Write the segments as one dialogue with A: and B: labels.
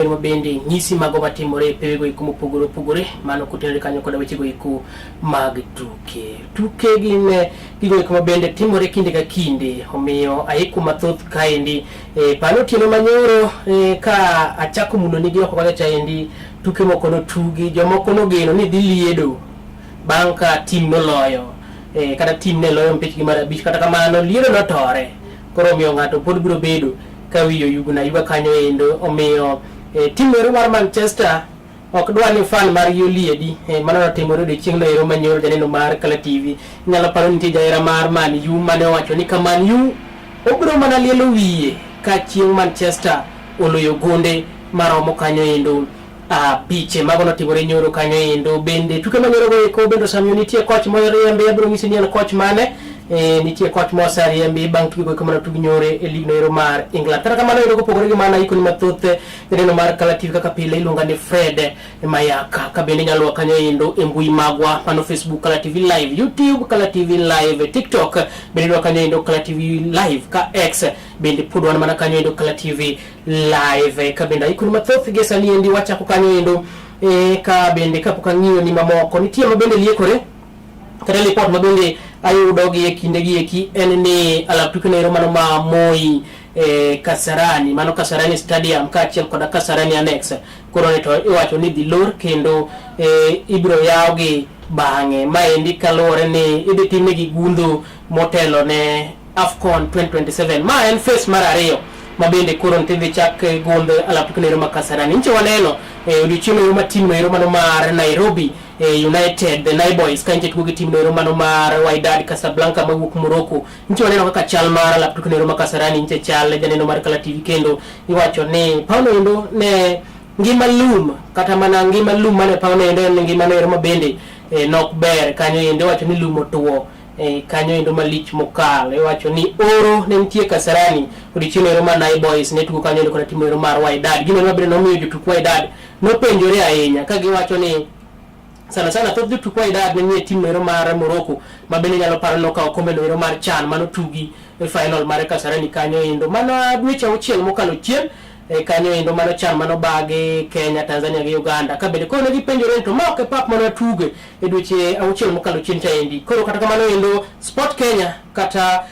A: Bende nyisi mago matimore pewego iku mopogore mano kutenore kanyo koda wechego iku mag tuke gin kuma bende timore kinde ka kinde omiyo aiku mathoth kaendi pano tieno manyoro ka achako muno nigi oko kaka chaendi tuke moko no tugi jomoko no geno ni dhi liedo bang' ka tim noloyo kata tim ne loyo mpich gi mar abich kata kamano liedo notore koro omiyo ng'ato pod biro bedo ka wiyo yugna yuga kanyo endo omiyo tim ero mar Manchester ok dwa ni fan mar Liedi mano timore de chieng' ero manyoro janeno mar Kala TV nyalo paro nitie jaera mar Man U mane owacho ni ka Man U obiro mana lielo wiye ka chieng' Manchester oloyo gonde maromo kanyo endo piche mago notimore nyoro kanyo endo bende tuke manyoro go eko bendo samyo nitie coach moriembe abiro nyisi ni en coach mane nitie coach mosariembe bang' tuke go kamano tugi nyore e lig noero mar England kata kamano ero kopogore gi mana iko ni mathoth neno mar Kala TV kaka pile iluonga ni Fred Mayaka ka bende nyalo kanyo endo e mbui magwa pano Facebook Kala TV live, YouTube Kala TV live, TikTok bende do kanyo endo Kala TV live ka X bende podwan mana kanyo endo Kala TV live ka bende iko ni mathoth gesa ni endi wacha ko kanyo endo ka bende kapoka ng'iyo ni mamoko nitie mabende liekore kata report mabende ayudo gi e kinde gi eki en ni alaptuke nero mano ma Moi Kasarani mano Kasarani Stadium ka achiel koda Kasarani Annex koro ne to iwacho ni dhi lor kendo ibiro yawgi bang'e maendi kalore ni idhi timne gi gundho motelo ne AFCON 2027 ma en phase mar ariyo mabende koro ntidhi chak gundho alaptuke nero ma Kasarani nche waneno odiochieng' ma tim noero mano mar Nairobi United the Nai Boys kanche tugo tim noero mano mar Wydad Casablanca mawuok Morocco nche waneno kaka chal mar alaptuke nero ma Kasarani nche chal janeno mar Kala TV kendo iwacho ni pauno endo ne ngima lum kata mana ngima lum mane pauno endo en ngima noero mabende nok ber kanyo endo iwacho ni lum otuo kanyo endo malich mokal iwacho ni oro ne nitie Kasarani odiochieng' ero ma Nai Boys ne tugo kanyo endo kod tim noero mar Wydad gino mabende nomiyo jotuk Wydad nopenjore ahinya ka giwacho ni sana thoth jotuk Wydad ne tim noero mar Morocco mabende nyalo paro no ka okombe noero mar CHAN mano tugi e final mar Kasarani kanyo endo mana dweche auchiel mokalo chien kanyo endo mano CHAN mano bage Kenya, Tanzania gi Uganda ka bende koro ne gipenjore to ma ok pap mano tuge e dweche auchiel mokalo chien chaendi koro kata kamano endo Sport Kenya kata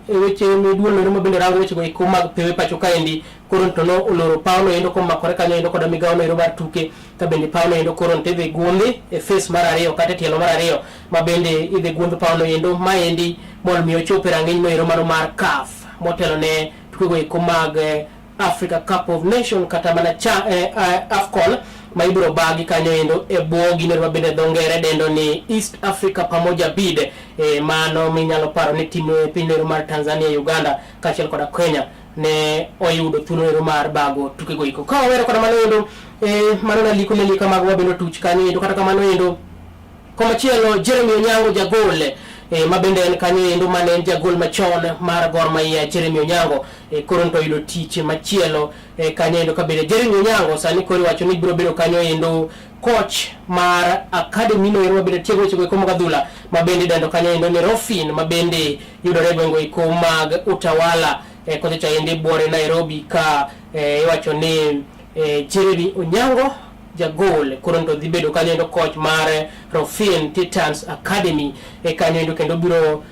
A: weche meduol noero mabende rango weche go iko mag pewe pacho kaendi koro to no oloro pauno endo komakore kanyo endo koda migawo noero mar tuke ka bende pauno endo koro ntidhi gundi e face mar ariyo kata tielo mar ariyo mabende idhi gundi pauno endo maendi mondo mi ochope rang'iny noero mano mar CAF motelo ne tuke go iko mag Africa Cup of Nation kata mana AFCON ma ibiro bagi kanyo endo e bogi noero mabende dhongere dendo ni East Africa pamoja bid mano minyalo paro ni tim piny noero mar Tanzania, Uganda kaachiel koda Kenya ne oyudo thuolo noero mar bago tuke go iko ka wawero koda mano endo mano na liko mag wabendo tuch kanyo endo kata kamano endo komachielo Jeremy Onyango jagol mabende en kanyo endo mane en jagol machon mar Gor Mahia Jeremy Onyango koro to yudo tich machielo kanyo endo kabende Jeremy Onyango sani koro wacho ni biro bedo kanyo endo coach mar academy no ero bende tiego weche go adhula mabende dendo kanyo endo ni Rofin mabende yudore bengo iko mag Utawala kocha chaende bore Nairobi ka iwacho ni Jeremy Onyango jagol koro to dhi bedo kanyo endo coach mar Rofin Titans Academy kanyo endo kendo biro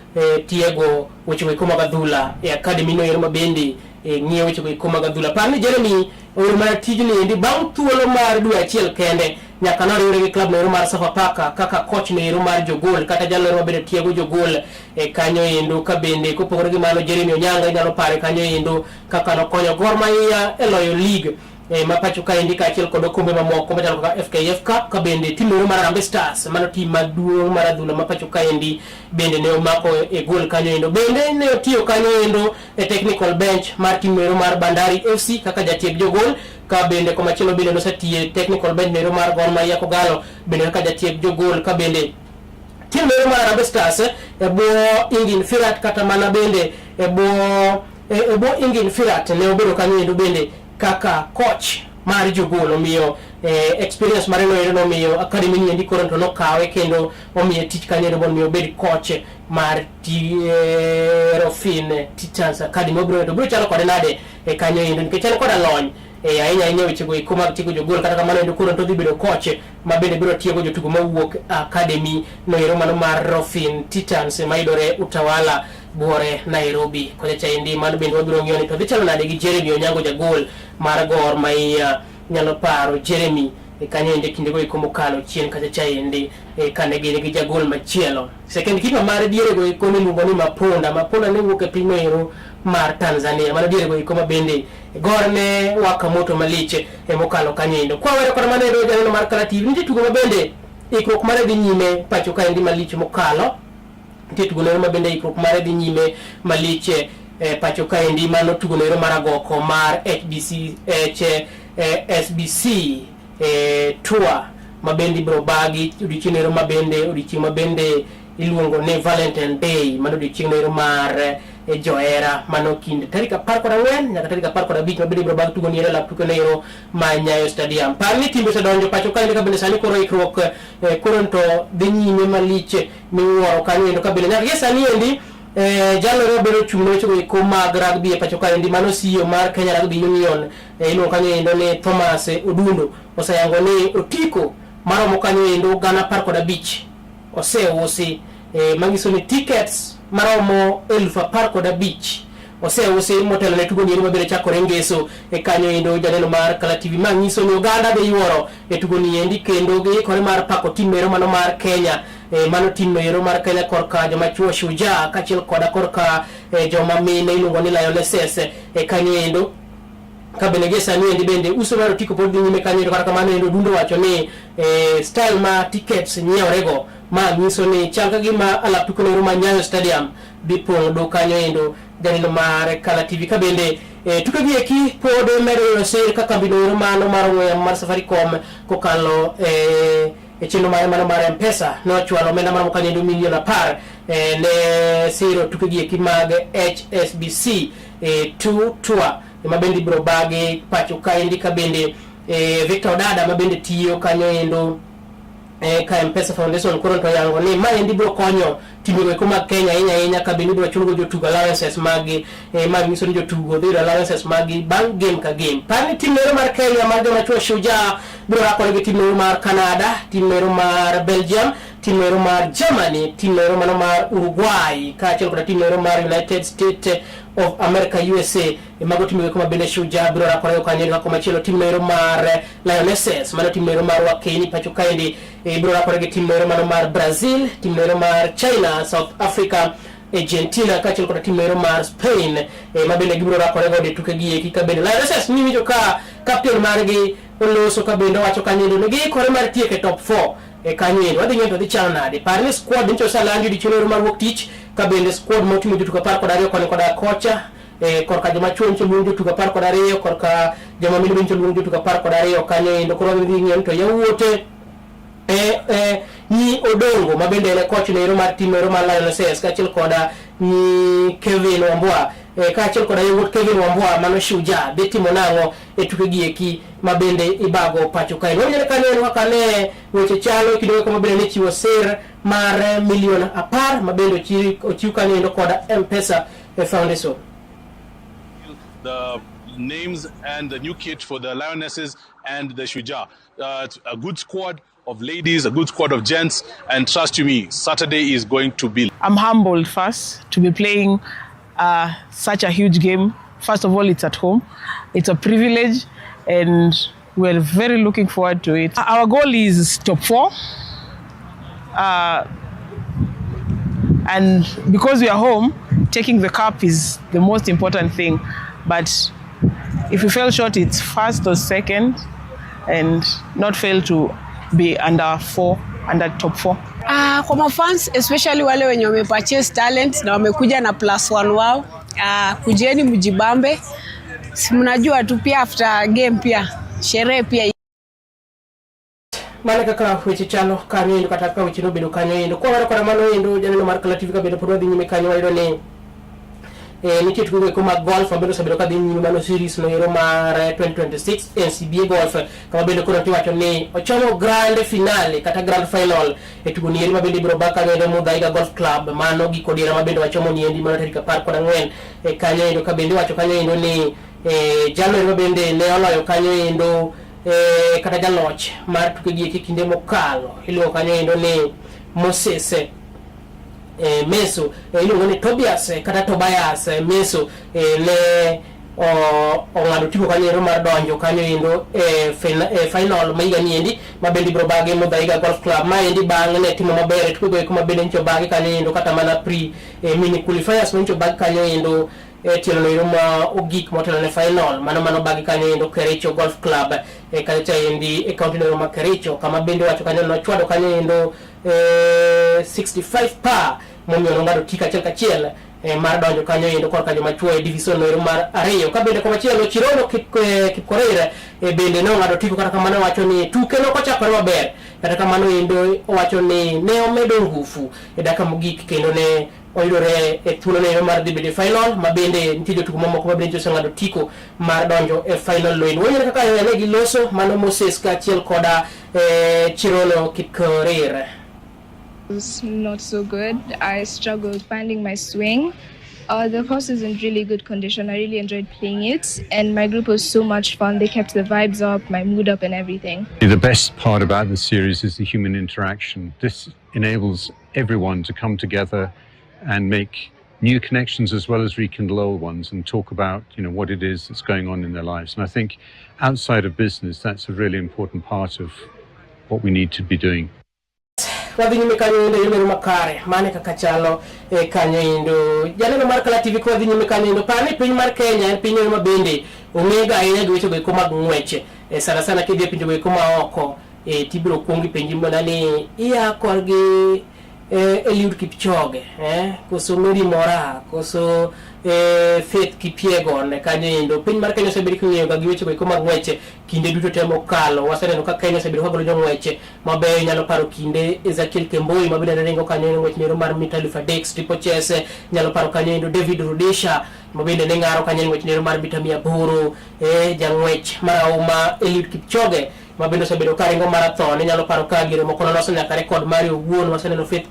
A: tiego weche go mag adhula academy no ero mabende ng'iyo weche go mag adhula pani Jeremy oro mar tijni endi bang' thuolo mar dwe achiel kende nyaka noriwre gi club noero mar Sofapaka kaka coach noero mar jogol kata jalo mabende tiego jogol kanyo endo ka bende kopogore gi mano Jeremy Onyango nyalo pare kanyo endo kaka nokonyo Gor Mahia e loyo league ma pacho kaendi kaachiel kod okombe mamoko machalo kaka FKF Cup ka bende tim noero mar Harambee Stars mano tim maduong' mar adhula ma pacho kaendi bende ne omako e gol kanyo endo bende ne otiyo kanyo endo e technical bench mar tim noero mar Bandari FC kaka jatieg jogol ka bende komachielo bende nosetiye technical bench noero mar Gor Mahia Kogalo bende kaka jatieg jogol ka bende tim noero mar Harambee Stars e bo Ingin Firat kata mana bende e bo Ingin Firat ne obedo kanyo endo bende kaka coach mar jogol omiyo experience mar no omiyo academy ni ndiko ronto no kawe kendo omiyo tich kanyo ndo omiyo bed coach mar Rofin Titans Academy bro chalo kod nade kanyo ndo nikech chalo kod lony ahinya weche go iko mag tiego jogol kata kamano endo koro to dhi bedo koche ma bende biro tiego jotugo mawuok academy no ero mano mar Rofin Titans maidore Utawala Buore Nairobi kocha chaindi man bende wabiro ng'iyo ni to dhi chalo nade gi Jeremy Onyango jagol mar Gor Mahia nyalo paro Jeremy kanyo ende kinde go iko mokalo chien kacha chaindi kane gin gi jagol machielo second keeper mar diere go iko miluongo ni Maponda ne wuok e piny ero mar Tanzania mano diere go iko mabende Gor ne wakamoto maliche mokalo kanyo endo kwa wero kod mane do janeno mar Kala TV nitie tugo mabende ikruok mare dhi nyime pacho kaendi maliche mokalo nitie tugo nero mabende ikruok mare dhi nyime maliche pacho kaendi mano tugo nero mar agoko mar SBC tour mabende bro bagi odiochieng' mabende iluongo ne Valentine Day mano odiochieng' nero mar Johera mano kind tarik 14 nyaka tarik 15 mabende bro bag tugo ni ela tuko nero ma Nyayo Stadium parni timbe sedonjo pacho kaendi ka bende sani koro ikruok koronto dhi nyime maliche miwuoro kanyo endo ka bende nyaka sani endi jalo bero chung'no weche go iko mag rugby e pacho kaendi mano CEO mar Kenya Rugby Union iluongo kanyo endo ne Thomas Odundo osayango ni otiko maromo kanyo endo gana 15 oseusi mangiso ni tickets maromo 15,000 oseusi motelo ne tugo ni mabere chakore ngeso kanyo endo janeno mar Kala TV mangiso ni Uganda be yuoro tugo ni endi kendo gi kore mar pako tim mero mano mar Kenya mano tim mero mar Kenya korka joma chuo Shujaa kachiel koda korka joma mine iluongo ni Lionesses kanyo endo kabene gesa ni endi bende uso maro tiko pod nyime kanyo kata kamano endo Dundo wacho ni style ma tickets nyiewrego ma nyiso ni chal gima alap tuko nero ma Nyayo Stadium bipong do kanyo endo janeno mar Kala TV kabende tuke gi eki pod medo ser kaka bino mano mar ng'we mar Safaricom kokalo chino mano mar M-Pesa no chwalo omenda mar kanyo endo milion 10 ne siro tuke gi eki mag HSBC tour mabende bro bagi pacho kaendi kabende Victor Odada mabende tiyo kanyo endo ka M-Pesa Foundation koro to yango ni ma endi bro konyo timbe ko mag Kenya inya kabende bro chulo jotugo allowances magi mag miso jotugo dira allowances magi bang game ka game pani timero mar Kenya mar joma chuo Shujaa bro akore gi timero mar Canada timero mar Belgium timero mar Germany timero mano mar Uruguay ka chelo kod timero mar United States of America USA mago timero ko mabende Shujaa bro akore kanyo ka machielo timero mar Lionesses mano timero mar Wakeni pacho kaendi bro akore gi timero mano mar Brazil timero mar China South Africa Argentina kachel kod timero mar Spain mabende gibro rakore go de tuke gi eki kabende Lionesses ni wijo ka captain margi oloso kabende wacho kanyo ne gi kore mar tieke top 4 kanyo wadhi ngento dhi chal nade parni squad nicho salandi di chunero mar wuok tich kabende squad motimo jotuka par kod ariyo koda kocha korka joma chuoncho luongo jotuka par kod ariyo korka joma mine bencho luongo jotuka par kod ariyo kanyo endo koro dhi ngento yawuote ni Odongo mabende ne coach ne mar team mar Lionesses kachil koda ni Kevin Wambua kachil koda yewot Kevin Wambua mano Shujaa betimo nango tuke gi eki mabende ibago pacho kae wonye kanyo wakane weche chalo kidogo kama bende ne chiwo ser mar milion 10 mabende ochiw kanyo ndo koda M-Pesa Foundation.
B: The names and the new kit for the Lionesses and the Shujaa. A good squad of ladies, a good squad of gents, and trust you me, Saturday is going to be.
C: I'm humbled first to be playing such a huge game. First of all, it's at home. It's a privilege, and we're very looking forward to it. Our goal is top 4. And because we are home, taking the cup is the most important thing. But if we fell short, it's first or second, and not fail to be under top 4.
D: Kwa mafans especially wale wenye wamepurchase talent na wamekuja na +1 wao, kujeni mjibambe. Si mnajua tu pia after game pia sherehe pia
A: Malaka kaka weche chalo kanyo ndo kataka weche no bedo kanyo ndo kwa wala kwa mano ndo janeno mar Kala TV ka bedo podwa nyime kanyo waydo ne niki tuko ko mag golf bedo sabedo ka nyime mano series no yero mar 2026 NCBA golf kama bedo ko tiwacho ni ochomo grand finale kata grand final tugo ni yero mabende biro baka ndo Muthaiga Golf Club mano giko dira mabende wachomo ni endi mano tarika 14 kanyo ndo ka bende wacho kanyo ndo ni jalo ero bende ne oloyo kanyo endo kata jaloch mar tuke gi kinde mokalo iluongo kanyo endo ni Moses Meso, iluongo ni Tobias kata Tobias Meso ne ong'ado tiko kanyo ero mar donjo kanyo endo final maiga niendi mabendi bro bage Muthaiga Golf Club maendi bang' ne timo maber tuke go mabendi ncho bage kanyo endo kata mana pre mini qualifiers ncho bage kanyo endo tielo no ero ma ogik motelo ne final mano bage kanyo endo Kericho Golf Club kacha endi county no ma Kericho kama bendi wacho kanyo no chwado kanyo endo 65 pa momiyo ngado tika kachiel mar donjo kanyo endo korka joma chwo division no mar ariyo ka bende koma chielo Chirono Kipkorir bende no ngado tiko kata kamano wacho ni tuke no kochakore maber kata kamano endo wacho ni ne omedo ngufu daka mogik kendo ne oyudore thuolo ne mar dhi final ma bende nitie jotugo mamoko mabende ngado tiko mar donjo final lo wonyo kaka ne gi loso mano Moses ka chiel koda Chirono Kipkorir.
E: Was not so good. I struggled finding my swing. The course is in really good condition. I really enjoyed playing it, and my group was so much fun. They kept the vibes up, my mood up, and everything.
F: The best part about the series is the human interaction. This enables everyone to come together and make new connections as well as rekindle old ones and talk about, what it is that's going on in their lives. And I think outside of business, that's a really important part of what we need to be doing.
A: Wadhi nyime kanyo endo yumero makare mane kaka chalo kanyo endo janeno mar Kala TV kwa dhi nyime kanyo endo pani piny mar Kenya en piny ma bende omega ahinya gi weche go mag ng'wech sana kidhi pinjo go ma oko tibiro kuongi penji mana ni iya korgi Eliud Kipchoge koso Mary Moraa koso Faith Kipyegon kanyo endo piny mar Kenya osebedi king'iyo ga gi weche go mag ng'wech kinde duto temo kalo waseneno ka Kenya osebedi kagolo jong'wech mabeyo nyalo paro kinde Ezekiel Kemboi mabende ringo kanyo endo ng'wech nero mar mita 3000 triple chess nyalo paro kanyo endo David Rudisha mabende ne ng'aro kanyo ng'wech nero mar mita 800 jang'wech marahuma Eliud Kipchoge mabende osebedo ka ringo marathon nyalo paro ka gire moko noloso nyaka rekod mare owuon waseneno Faith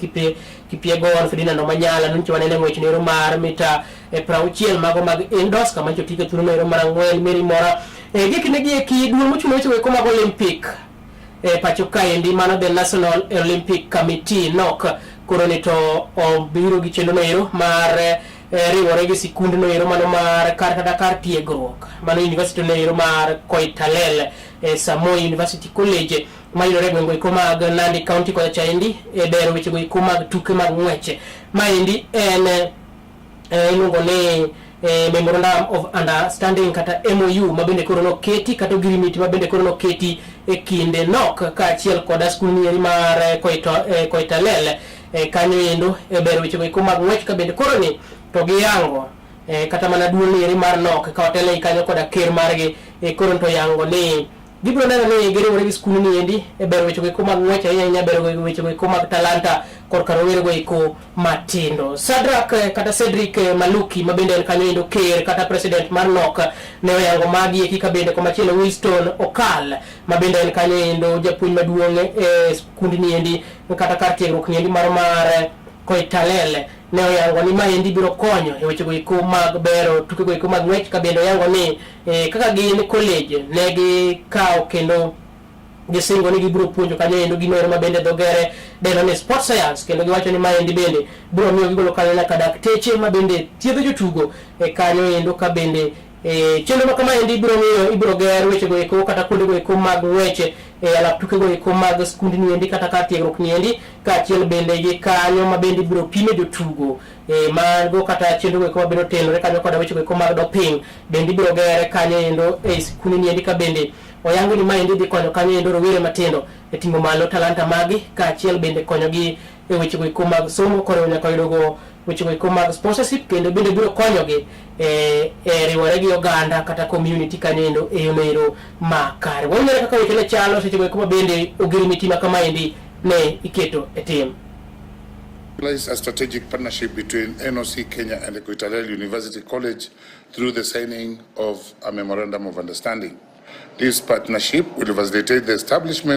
A: Kipyegon Ferdinand Omanyala nunchi wanene ng'wech nero mar mita 60 mago mag indoors kama chotika thuolo nero mar 4 Mary Moraa giknegi eki duol mochuno weche go mag Olympic pacho kaendi mano the National Olympic Committee NOC koro ni to obiro gi chenro noero mar riwore gi sikunde noero mano mar kar tiegruok mano university noero mar Koitalel Samoei University College mayudore gwenge go mag Nandi County koda chaendi dero weche go mag tuke mag ng'wech maendi en iluongo ni Memorandum of Understanding kata MOU mabende koro no keti kata girimiti mabende koro no keti kinde NOC ka achiel koda skul nieri mar Koitalel kanyo endo bero weche go mag ng'wech ka bende koro ni to giyango kata mana duol nieri mar NOC ka otele kanyo koda ker margi koro to yango ni gibro neno ni geriwore gi skul niendi bero weche go mag ng'wech ahinya bero weche go mag talanta korka rowere go matindo. Kata Cedric Maluki mabende en kanyo endo ker kata president mar NOC ne oyango magi eki ka bende komachielo Wilston Okal mabende en kanyo endo japuonj maduong' skund niendi kata kar tiegruok niendi mar Koitalel ne oyango ni maendi biro konyo e weche go mag bero tuke go mag ng'wech ka bende oyango ni kaka gin college ne gi kao kendo gisingo ni gibiro puonjo kanyo endo ginoero mabende dogere deno ni sports science kendo giwacho ni maendi bende biro miyo gigolo kanyo nyaka dakteche mabende thiedho jotugo kanyo endo ka bende chenro makama endi ibiro ger weche go kata kuonde go mag ng'wech alap tuke go mag skund niendi kata kar tiegruok niendi ka achiel bende gi kanyo mabende biro pime jotugo mago kata chenro go mabiro tenore kanyo koda weche go mag doping bende biro ger kanyo endo skund niendi ka bende oyango ni maendi dhi konyo kanyo endo rowere matindo ting'o malo talanta magi ka achiel bende konyogi weche go mag somo koro nyaka yudogo weche go mag sponsorship kendo bende biro konyogi riwore gi oganda kata community kanyo endo yonero makare wanyere kaka weche ne chalo seche go bende ogirimiti makama endi ne iketo tim.
G: Place a strategic partnership between NOC Kenya and the Koitalel University College through the signing of a memorandum of understanding. This partnership will facilitate the establishment